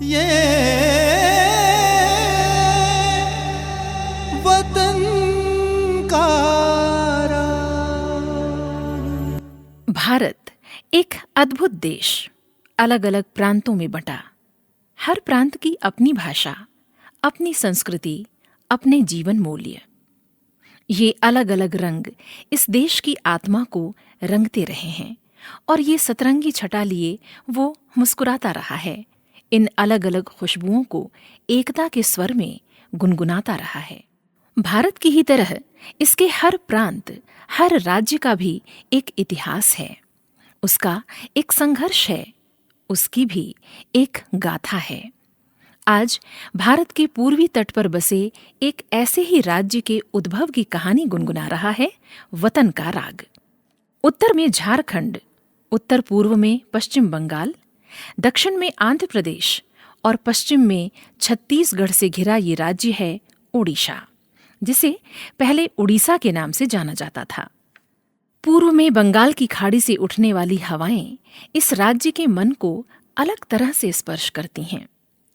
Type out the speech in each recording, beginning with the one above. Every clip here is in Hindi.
ये वतन का भारत एक अद्भुत देश, अलग अलग प्रांतों में बंटा। हर प्रांत की अपनी भाषा, अपनी संस्कृति, अपने जीवन मूल्य। ये अलग अलग रंग इस देश की आत्मा को रंगते रहे हैं और ये सतरंगी छटा लिए वो मुस्कुराता रहा है। इन अलग अलग खुशबुओं को एकता के स्वर में गुनगुनाता रहा है। भारत की ही तरह इसके हर प्रांत, हर राज्य का भी एक इतिहास है। उसका एक संघर्ष है, उसकी भी एक गाथा है। आज भारत के पूर्वी तट पर बसे एक ऐसे ही राज्य के उद्भव की कहानी गुनगुना रहा है वतन का राग। उत्तर में झारखंड, उत्तर पूर्व में पश्चिम बंगाल, दक्षिण में आंध्र प्रदेश और पश्चिम में छत्तीसगढ़ से घिरा ये राज्य है ओडिशा, जिसे पहले उड़ीसा के नाम से जाना जाता था। पूर्व में बंगाल की खाड़ी से उठने वाली हवाएं इस राज्य के मन को अलग तरह से स्पर्श करती हैं।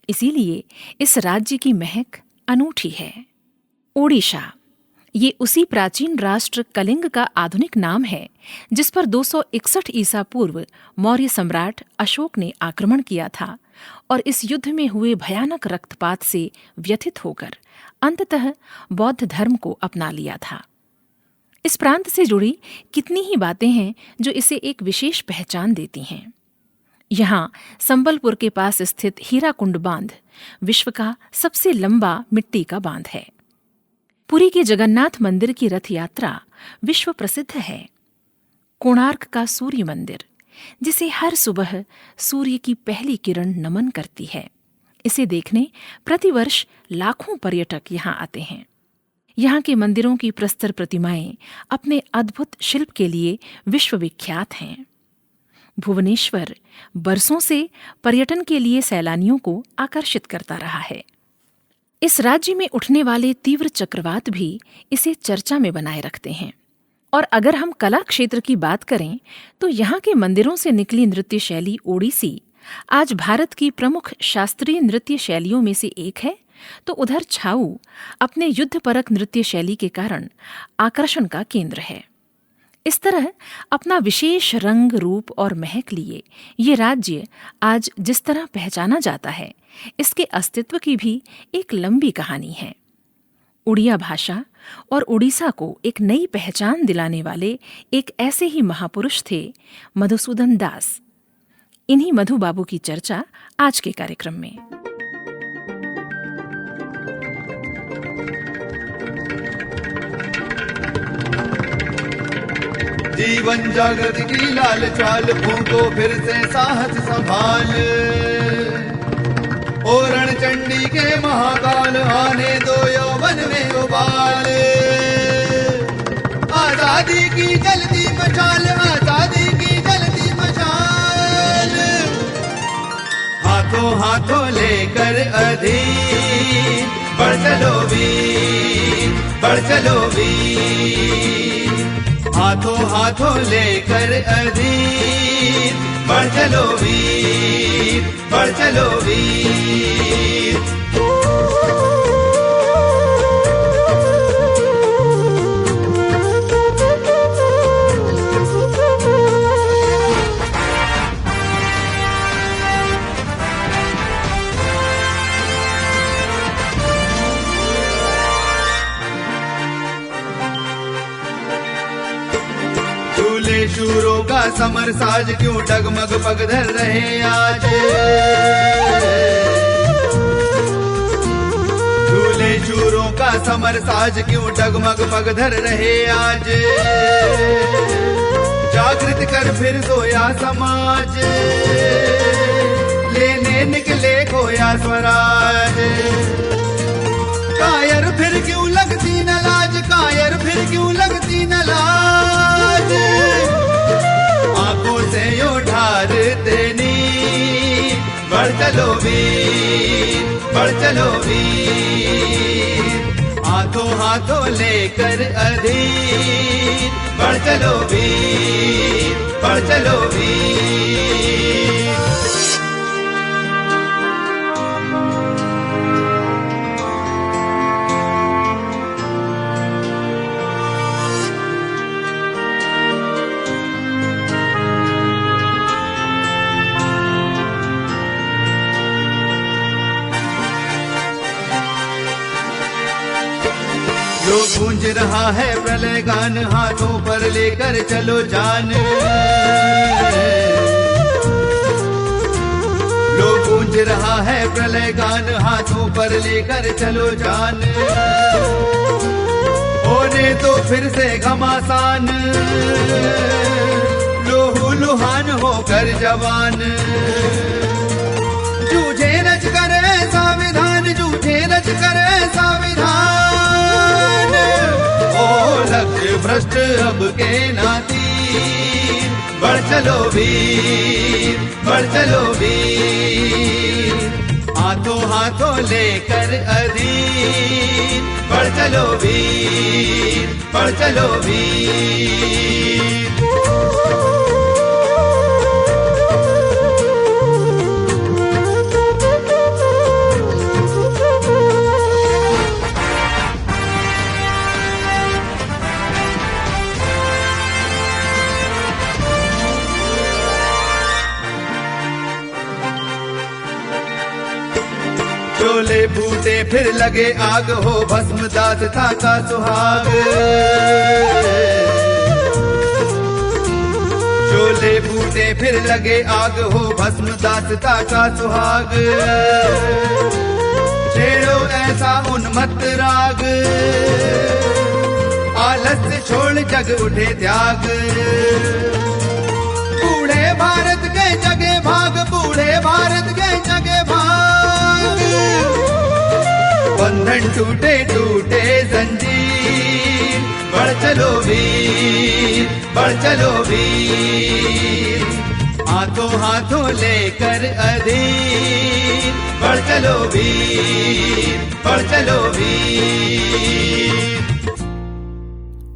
इसीलिए इस राज्य की महक अनूठी है। ओडिशा ये उसी प्राचीन राष्ट्र कलिंग का आधुनिक नाम है जिस पर 261 ईसा पूर्व मौर्य सम्राट अशोक ने आक्रमण किया था और इस युद्ध में हुए भयानक रक्तपात से व्यथित होकर अंततः बौद्ध धर्म को अपना लिया था। इस प्रांत से जुड़ी कितनी ही बातें हैं जो इसे एक विशेष पहचान देती हैं। यहाँ संबलपुर के पास स्थित हीराकुंड बांध विश्व का सबसे लंबा मिट्टी का बांध है। पुरी के जगन्नाथ मंदिर की रथ यात्रा विश्व प्रसिद्ध है। कोणार्क का सूर्य मंदिर, जिसे हर सुबह सूर्य की पहली किरण नमन करती है, इसे देखने प्रतिवर्ष लाखों पर्यटक यहाँ आते हैं। यहाँ के मंदिरों की प्रस्तर प्रतिमाएं अपने अद्भुत शिल्प के लिए विश्वविख्यात हैं। भुवनेश्वर बरसों से पर्यटन के लिए सैलानियों को आकर्षित करता रहा है। इस राज्य में उठने वाले तीव्र चक्रवात भी इसे चर्चा में बनाए रखते हैं। और अगर हम कला क्षेत्र की बात करें तो यहाँ के मंदिरों से निकली नृत्य शैली ओडिसी आज भारत की प्रमुख शास्त्रीय नृत्य शैलियों में से एक है, तो उधर छाऊ अपने युद्धपरक नृत्य शैली के कारण आकर्षण का केंद्र है। इस तरह अपना विशेष रंग, रूप और महक लिए ये राज्य आज जिस तरह पहचाना जाता है, इसके अस्तित्व की भी एक लंबी कहानी है। उड़िया भाषा और उड़ीसा को एक नई पहचान दिलाने वाले एक ऐसे ही महापुरुष थे मधुसूदन दास। इन्हीं मधु बाबू की चर्चा आज के कार्यक्रम में। जीवन जागृत की लाल चाल, फूको फिर से साहस संभाल। ओ रण चंडी के महाकाल, आने दो यौवन में उबाल। आजादी की जलती मशाल, आजादी की जलती मशाल। हाथों हाथों लेकर अधीर बढ़ चलो वीर, बढ़ चलो वीर। हाथों हाथों लेकर अधीर बढ़ चलो वीर, बढ़ चलो वीर। शूरों का समर साज क्यों डगमग पगधर रहे आज। झूले शूरों का समर साज क्यों डगमग पगधर रहे आज। जागृत कर फिर सोया समाज, लेने निकले खोया स्वराज। कायर फिर क्यों लगती न लाज, कायर फिर क्यों लगती न लाज। आंखों से यो ढारते नीर बढ़ चलो वीर, बढ़ चलो वीर। हाथों हाथों लेकर अधीर बढ़ चलो वीर, बढ़ चलो वीर। जो गूंज रहा है प्रलय गान, हाथों पर लेकर चलो जान। जो गूंज रहा है प्रलय गान, हाथों पर लेकर चलो जान। होने तो फिर से घमासान, लोहू लुहान होकर जवान। जूझे रच करे संविधान, जूझे रच करे संविधान। ओ लक्ष्य भ्रष्ट अब के नाती, बढ़ चलो वीर, बढ़ चलो वीर। हाथों हाथों लेकर अधीर, बढ़ चलो वीर, बढ़ चलो वीर। चोले फूटे फिर लगे आग, हो भस्म दास था का सुहाग। चोले फूटे फिर लगे आग, हो भस्म दास था का सुहाग। छेड़ो ऐसा उन्मत्त राग, आलस्य छोड़ जग उठे त्याग। बूढ़े भारत के जगे भाग, बूढ़े भारत के जगे भाग। बंधन टूटे टूटे जंजीर, बढ़ चलो वीर, बढ़ चलो वीर। हाथों हाथों लेकर अधीर, बढ़ चलो वीर, बढ़ चलो वीर।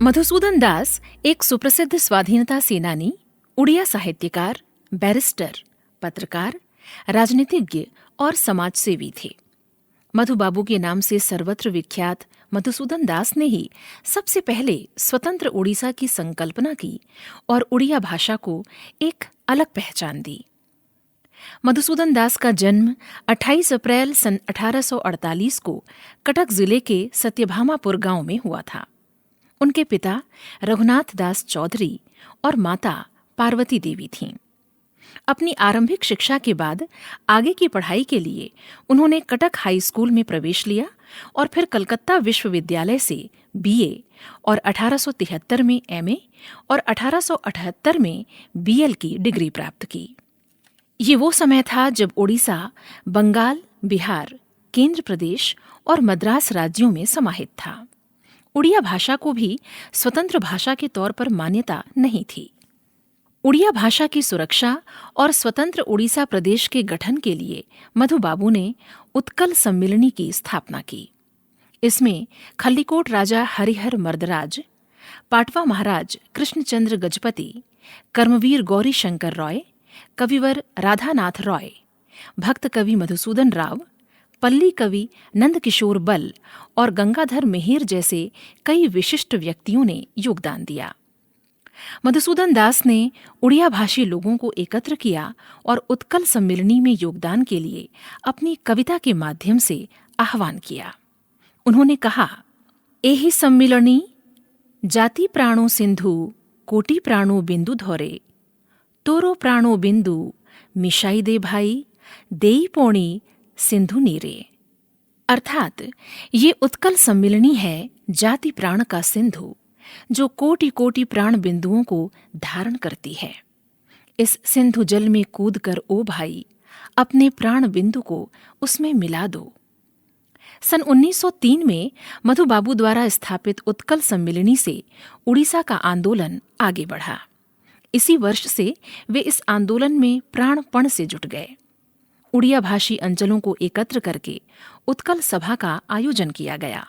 मधुसूदन दास एक सुप्रसिद्ध स्वाधीनता सेनानी, उड़िया साहित्यकार, बैरिस्टर, पत्रकार, राजनीतिज्ञ और समाजसेवी थे। मधु बाबू के नाम से सर्वत्र विख्यात मधुसूदन दास ने ही सबसे पहले स्वतंत्र उड़ीसा की संकल्पना की और उड़िया भाषा को एक अलग पहचान दी। मधुसूदन दास का जन्म 28 अप्रैल सन 1848 को कटक जिले के सत्यभामापुर गांव में हुआ था। उनके पिता रघुनाथ दास चौधरी और माता पार्वती देवी थीं। अपनी आरंभिक शिक्षा के बाद आगे की पढ़ाई के लिए उन्होंने कटक हाई स्कूल में प्रवेश लिया और फिर कलकत्ता विश्वविद्यालय से बीए और 1873 में एमए और 1878 में बीएल की डिग्री प्राप्त की। ये वो समय था जब ओडिशा बंगाल, बिहार, केंद्र प्रदेश और मद्रास राज्यों में समाहित था। उड़िया भाषा को भी स्वतंत्र भाषा के तौर पर मान्यता नहीं थी। उड़िया भाषा की सुरक्षा और स्वतंत्र उड़ीसा प्रदेश के गठन के लिए मधु बाबू ने उत्कल सम्मिलनी की स्थापना की। इसमें खल्लीकोट राजा हरिहर मर्दराज, पाटवा महाराज कृष्णचंद्र गजपति, कर्मवीर गौरी शंकर रॉय, कविवर राधानाथ रॉय, भक्त कवि मधुसूदन राव, पल्ली कवि नंदकिशोर बल और गंगाधर मेहर जैसे कई विशिष्ट व्यक्तियों ने योगदान दिया। मधुसूदन दास ने उड़िया भाषी लोगों को एकत्र किया और उत्कल सम्मिलनी में योगदान के लिए अपनी कविता के माध्यम से आह्वान किया। उन्होंने कहा, एहि सम्मिलनी जाति प्राणो सिंधु, कोटि प्राणो बिंदु धोरे, तोरो प्राणो बिंदु मिशाई दे भाई, देई पोणी सिंधु नीरे। अर्थात ये उत्कल सम्मिलनी है जाति प्राण का सिंधु, जो कोटि कोटि प्राण बिंदुओं को धारण करती है। इस सिंधु जल में कूदकर ओ भाई, अपने प्राण बिंदु को उसमें मिला दो। सन 1903 में मधु बाबू द्वारा स्थापित उत्कल सम्मिलनी से उड़ीसा का आंदोलन आगे बढ़ा। इसी वर्ष से वे इस आंदोलन में प्राणपण से जुट गए। उड़िया भाषी अंचलों को एकत्र करके उत्कल सभा का आयोजन किया गया।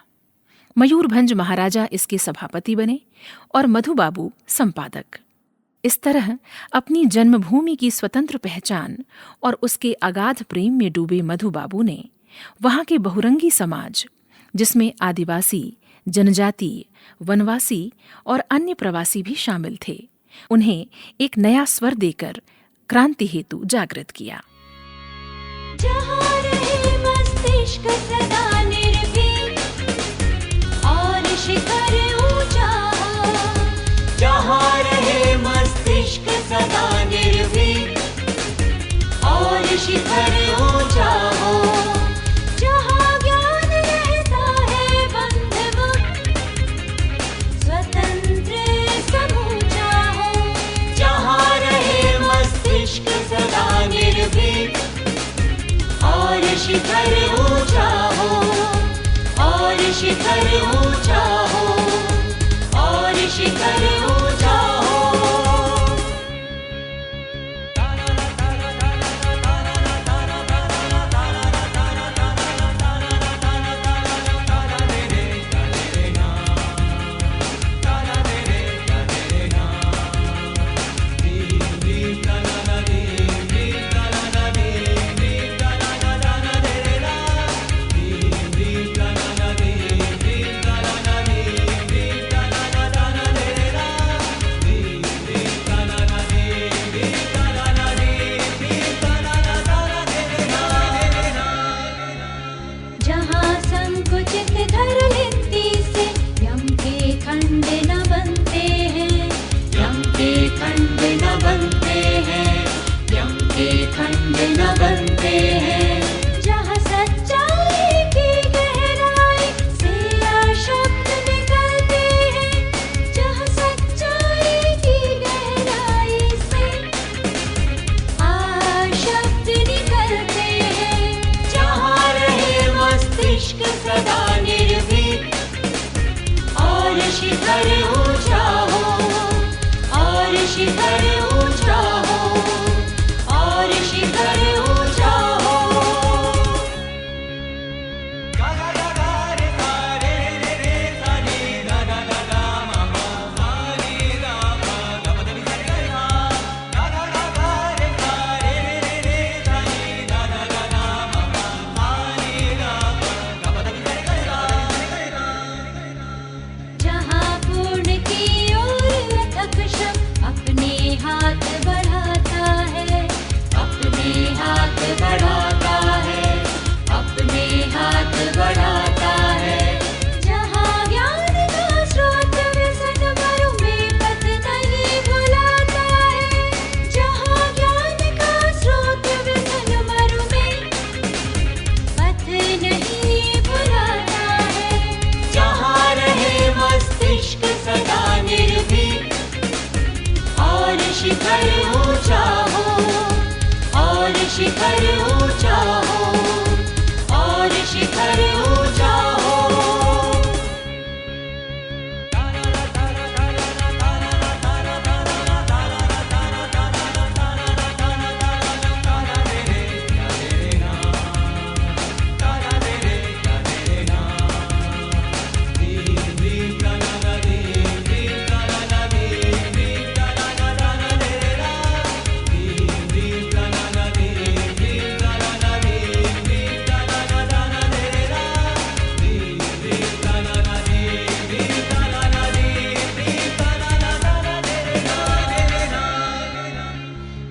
मयूरभंज महाराजा इसके सभापति बने और मधु बाबू संपादक। इस तरह अपनी जन्मभूमि की स्वतंत्र पहचान और उसके अगाध प्रेम में डूबे मधु बाबू ने वहां के बहुरंगी समाज, जिसमें आदिवासी, जनजातीय, वनवासी और अन्य प्रवासी भी शामिल थे, उन्हें एक नया स्वर देकर क्रांति हेतु जागृत किया। जहाँ रहे मस्तिष्क सदा निर्भीक और शिखर ऊंचा हो, और शिखर ऊंचा हो, और शिखर ऊंचा हो। जहाँ संकुचित धरलिप्ति से यम के खंड न बनते हैं, यम के खंड न बनते हैं, यम के खंड न बनते हैं। जहाँ सच्चाई की गहराई से अशब्द निकलते हैं, जहाँ सच्चाई की गहराई से अशब्द निकलते हैं। जहाँ रहे मस्तिष्क सदा निर्भीक, और शिखर ऊंचा हो, और शिखर ऊंचा हो, और शिखर ऊंचा हो। जहाँ पूर्ण की ओर अक्षम अपने हाथ बढ़ाता है, अपने हाथ बढ़ाता है, अपने हाथ बढ़ाता है। जहाँ ज्ञान का स्रोत व्यसन मरु में पथ नहीं भुलाता है, जहाँ ज्ञान का स्रोत व्यसन मरु में पथ नहीं भुलाता है। जहाँ रहे मस्तिष्क सदा निर्भीक, और शिखर ऊंचा हो, और शिखर ऊंचा हो, और शिखर ऊंचा हो।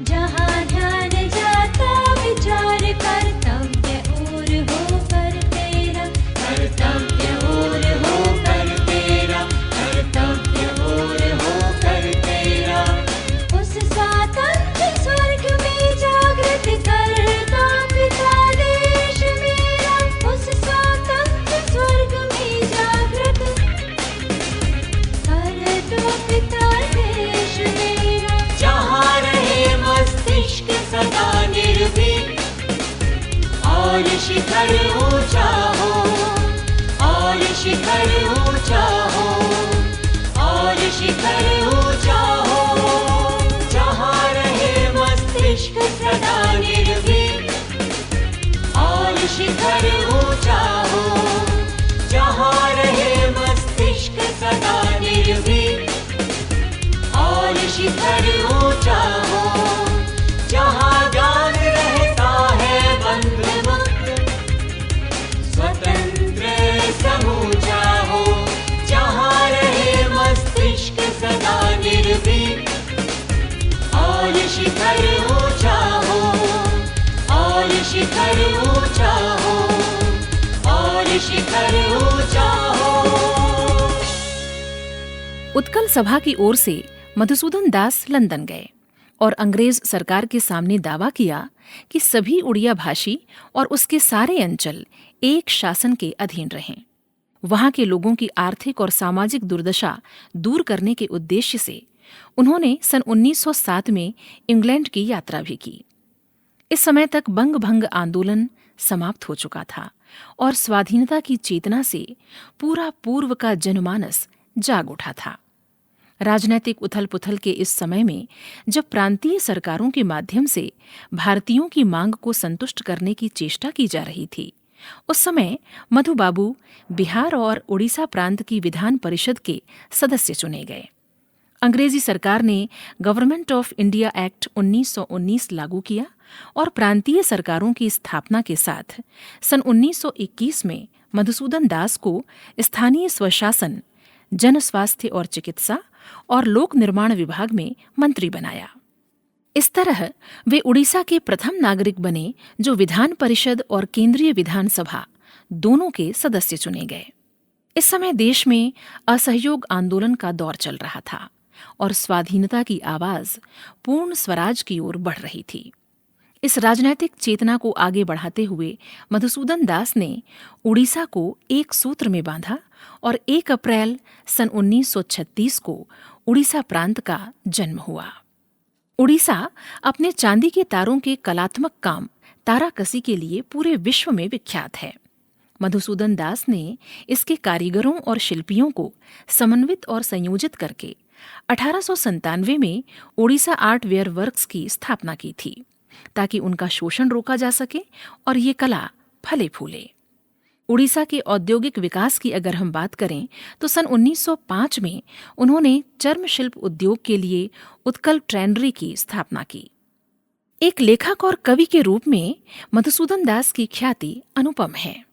जहाँ ध्यान जाता विचार कर्तव्य और हो कर तेरा, कर्तव्य और हो कर तेरा, कर्तव्य और हो कर तेरा। उस स्वातंत्र स्वर्ग में जागृत करता पिता देश मेरा, उस स्वातंत्र स्वर्ग में जागृत करता पिता देश मेरा। जहाँ रहे मस्तिष्क सदा निर्भीक, और शिखर ऊंचा हो, और शिखर ऊंचा हो, और शिखर ऊंचा हो। जहाँ रहे मस्तिष्क सदा निर्भीक, और शिखर ऊंचा हो, जहाँ रहे मस्तिष्क सदा निर्भीक, और शिखर ऊंचा हो। जहाँ ज्ञान रहता है बंध मुक्त, स्वतंत्र समूचा हो। जहाँ रहे मस्तिष्क सदा निर्भीक, और शिखर ऊंचा हो, और शिखर ऊंचा हो, और शिखर ऊंचा हो। उत्कल सभा की ओर से मधुसूदन दास लंदन गए और अंग्रेज सरकार के सामने दावा किया कि सभी उड़िया भाषी और उसके सारे अंचल एक शासन के अधीन रहें। वहां के लोगों की आर्थिक और सामाजिक दुर्दशा दूर करने के उद्देश्य से उन्होंने सन 1907 में इंग्लैंड की यात्रा भी की। इस समय तक बंग भंग आंदोलन समाप्त हो चुका था और स्वाधीनता की चेतना से पूरा पूर्व का जनमानस जाग उठा था। राजनैतिक उथल-पुथल के इस समय में जब प्रांतीय सरकारों के माध्यम से भारतीयों की मांग को संतुष्ट करने की चेष्टा की जा रही थी, उस समय मधु बाबू बिहार और उड़ीसा प्रांत की विधान परिषद के सदस्य चुने गए। अंग्रेजी सरकार ने गवर्नमेंट ऑफ इंडिया एक्ट 1919 लागू किया और प्रांतीय सरकारों की स्थापना के साथ सन 1921 में मधुसूदन दास को स्थानीय स्वशासन, जन स्वास्थ्य और चिकित्सा और लोक निर्माण विभाग में मंत्री बनाया। इस तरह वे उड़ीसा के प्रथम नागरिक बने जो विधान परिषद और केंद्रीय विधानसभा दोनों के सदस्य चुने गए। इस समय देश में असहयोग आंदोलन का दौर चल रहा था और स्वाधीनता की आवाज पूर्ण स्वराज की ओर बढ़ रही थी। इस राजनैतिक चेतना को आगे बढ़ाते हुए मधुसूदन दास ने उड़ीसा को एक सूत्र में बांधा और 1 अप्रैल सन 1936 को उड़ीसा प्रांत का जन्म हुआ। उड़ीसा अपने चांदी के तारों के कलात्मक काम ताराकसी के लिए पूरे विश्व में विख्यात है। मधुसूदन दास ने इसके कारीगरों और शिल्पियों को समन्वित और संयोजित करके 1897 में ओडिशा आर्ट वेयर वर्क्स की स्थापना की थी ताकि उनका शोषण रोका जा सके और ये कला फले फूले। उड़ीसा के औद्योगिक विकास की अगर हम बात करें तो सन 1905 में उन्होंने चर्म शिल्प उद्योग के लिए उत्कल ट्रेनरी की स्थापना की। एक लेखक और कवि के रूप में मधुसूदन दास की ख्याति अनुपम है।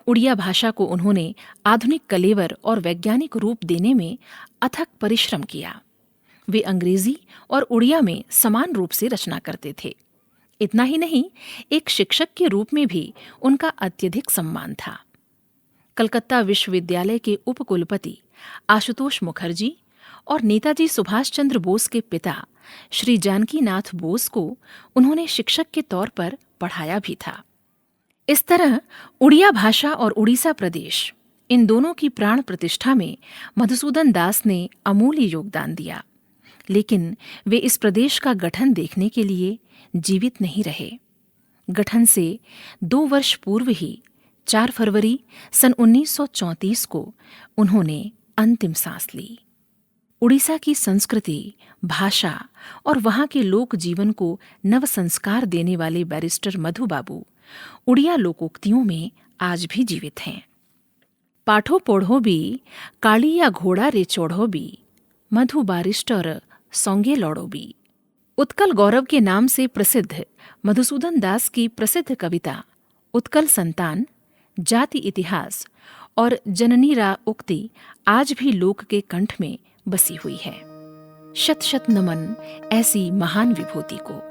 उड़िया भाषा को उन्होंने आधुनिक कलेवर और वैज्ञानिक रूप देने में अथक परिश्रम किया। वे अंग्रेजी और उड़िया में समान रूप से रचना करते थे। इतना ही नहीं, एक शिक्षक के रूप में भी उनका अत्यधिक सम्मान था। कलकत्ता विश्वविद्यालय के उपकुलपति आशुतोष मुखर्जी और नेताजी सुभाष चंद्र बोस के पिता श्री जानकीनाथ बोस को उन्होंने शिक्षक के तौर पर पढ़ाया भी था। इस तरह उड़िया भाषा और उड़ीसा प्रदेश, इन दोनों की प्राण प्रतिष्ठा में मधुसूदन दास ने अमूल्य योगदान दिया। लेकिन वे इस प्रदेश का गठन देखने के लिए जीवित नहीं रहे। गठन से 2 वर्ष पूर्व ही 4 फरवरी सन 1934 को उन्होंने अंतिम सांस ली। उड़ीसा की संस्कृति, भाषा और वहां के लोक जीवन को नव संस्कार देने वाले बैरिस्टर मधु बाबू उड़िया लोकोक्तियों में आज भी जीवित हैं। पाठो पढ़ो भी, कालिया घोड़ा रे चढ़ो भी, मधु बारिस्टर सौंगे लौड़ो भी। उत्कल गौरव के नाम से प्रसिद्ध मधुसूदन दास की प्रसिद्ध कविता उत्कल संतान, जाति इतिहास और जननी रा उक्ति आज भी लोक के कंठ में बसी हुई है। शत शत नमन ऐसी महान विभूति को।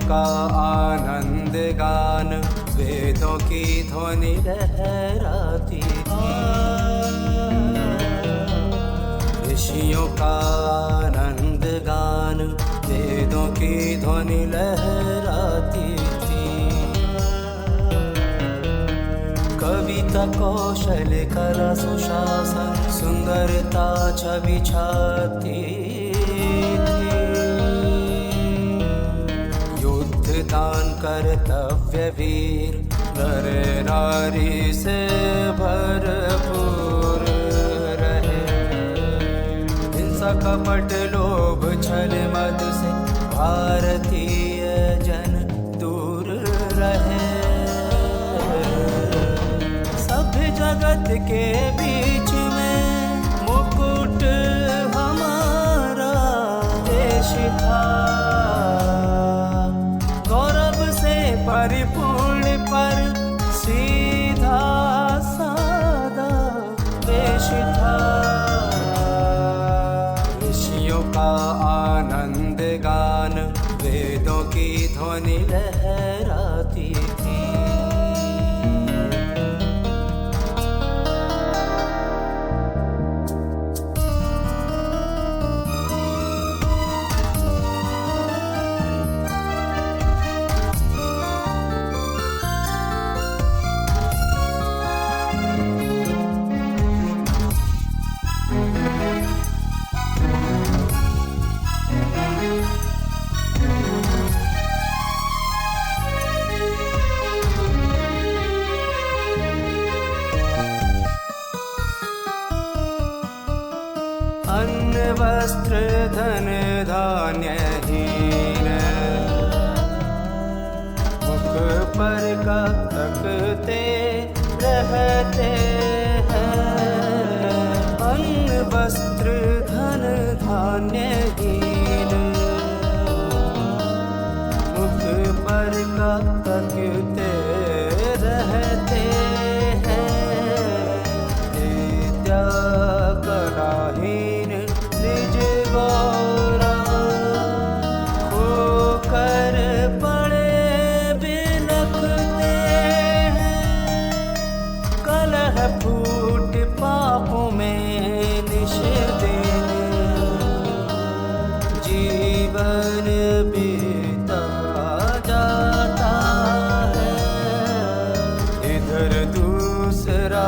का आनंद गान वेदों की ध्वनि लहराती थी। ऋषियों का आनंद गान वेदों की ध्वनि लहराती थी। कविता कौशल कला सुशासन सुंदरता छवि छाती दान कर्तव्य वीर नर नारी से भरपूर रहे। हिंसा कपट लोभ छल मद से भारतीय जन दूर रहे। सभ्य जगत के बीच में मुकुट हमारा देश था। परिपूर्ण पर सीधा अन्न वस्त्र धन धान्यहीन, मुख पर कब तकते रहते हैं। अन्न वस्त्र धन धान्यहीन, मुख पर कब तकते रहते हैं। विद्या कलाहीन निज गौरव, खोकर पड़े बिलखते हैं। कलह फूट पापों में निश दिन, जीवन बीता जाता है। इधर दूसरा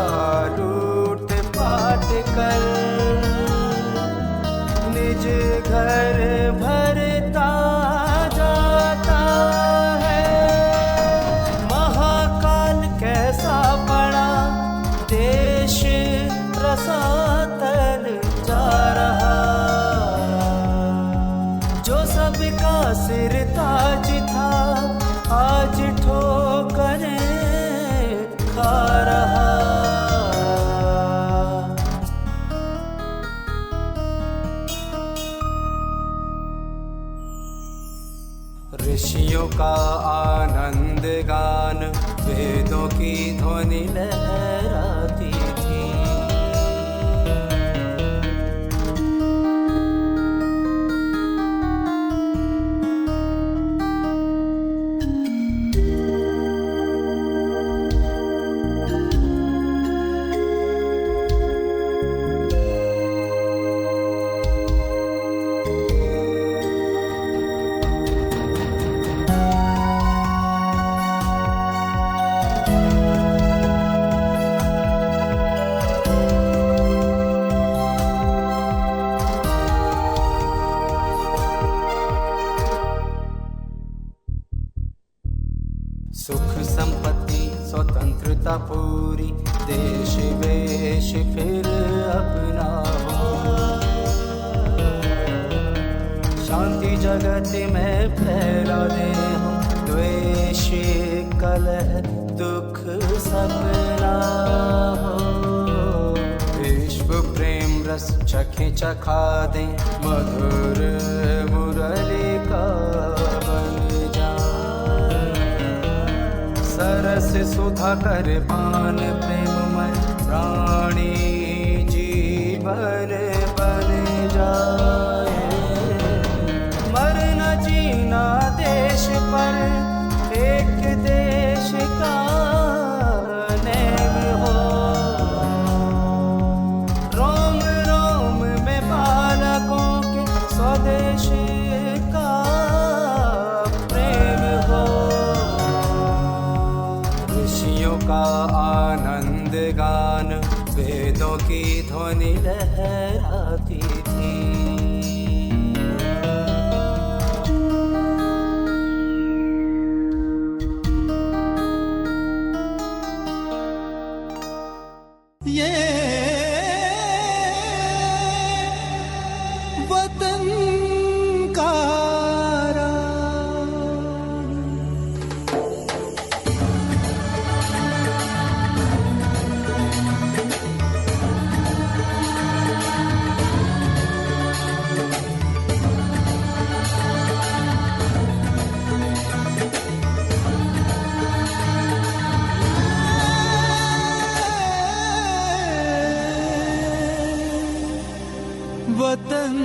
लूट पाट कर निज घर भरता जाता है। महाकाल कैसा पड़ा देश रसातल जा रहा, जो सबका सिर ताज था आज ठोकरें खा रहा। ऋषियों का आनंद गान, वेदों की ध्वनि लहराती थी। सुख संपत्ति स्वतंत्रता पूरी, देश वेश फिर अपना हो। शांति जगत में फैला दे हम, द्वेष कलह दुख सपना हो। विश्व प्रेम रस चखे चखा दे, मधुर मुरली का बन जाए। सरस सुधा कर पान प्रेममय, प्राणी जीवन बन जाए। मरना जीना देश पर, एक देश का नेम हो। रोम रोम में बालकों के स्वदेश का प्रेम हो। ऋषियों का आनंद गान, वेदों की ध्वनि लहराती थी। ये वतन का वतन